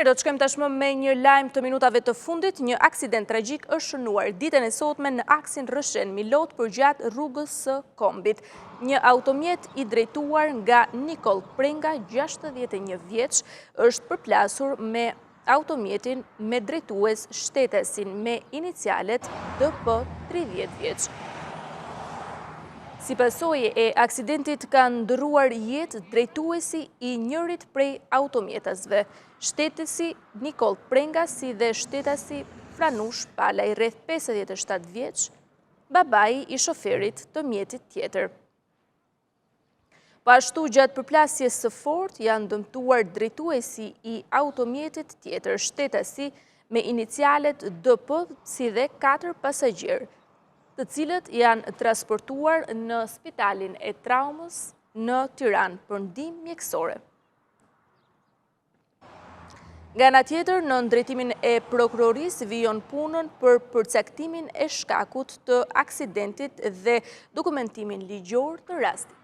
Mirë, do të shkojmë tashmë me një lajm të minutave të fundit. Një aksident tragjik është shënuar ditën e sotme në aksin Rëshen Milot përgjat rrugës së Kombit. Një automjet i drejtuar nga Nikol Prenga, 61 vjeç, është përplasur me automjetin me drejtues shtetesin me inicialet DP 30 vjeç. Si pasojë e aksidentit ka ndëruar jetë drejtuesi i njërit prej automjetasve, shtetesi Nikol Prenga si dhe shtetasi Franush Palaj, rreth 57 vjeç, babai i shoferit të mjetit tjetër. Pashtu gjatë përplasjes së fortë janë dëmtuar drejtuesi i automjetit tjetër, shtetasi me inicialet DP si dhe 4 pasagjerë, të cilët janë transportuar në spitalin e traumës në Tiranë për ndihmë mjekësore. Nga ana tjetër, në drejtimin e prokurorisë vijon punën për përcaktimin e shkakut të aksidentit dhe dokumentimin ligjor të rastit.